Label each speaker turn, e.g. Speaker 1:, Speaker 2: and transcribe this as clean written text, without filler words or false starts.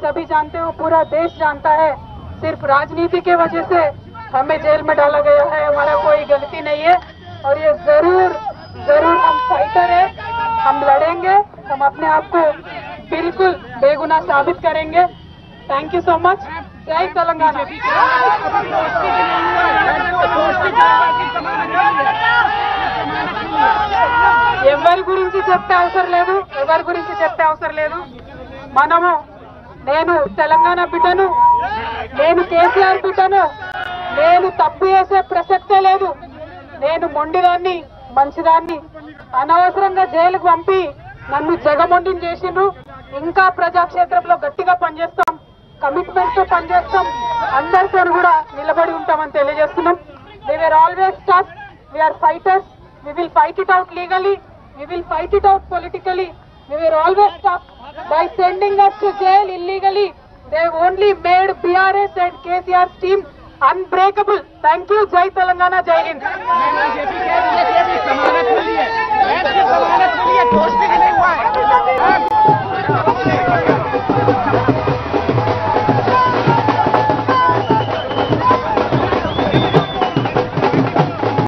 Speaker 1: सभी जानते हो, पूरा देश जानता है, सिर्फ राजनीति के वजह से हमें जेल में डाला गया है। हमारा कोई गलती नहीं है और ये जरूर जरूर हम फाइटर है, हम लड़ेंगे, हम अपने आप को बिल्कुल बेगुनाह साबित करेंगे। Thank you so much. जय तेलंगाना। ఎవరి గురించి చెప్పే అవసరం లేదు, మనము నేను తెలంగాణ బిడ్డను, నేను కేసీఆర్ బిడ్డను, నేను తప్పు చేసే ప్రసక్తే లేదు, నేను మొండిదాన్ని మంచిదాన్ని, అనవసరంగా జైలుకు పంపి నన్ను జగమొండిని చేసిండ్రు। ఇంకా ప్రజాక్షేత్రంలో గట్టిగా పనిచేస్తాం, కమిట్మెంట్ తో పనిచేస్తాం, అందరితో కూడా నిలబడి ఉంటామని తెలియజేస్తున్నాం। We were always tough, we are fighters, we will fight it out legally, we will fight it out politically, we were always tough. By sending us to jail illegally, they only made BRS and KCR's team unbreakable. Thank you. Jai Telangana, Jai Hind.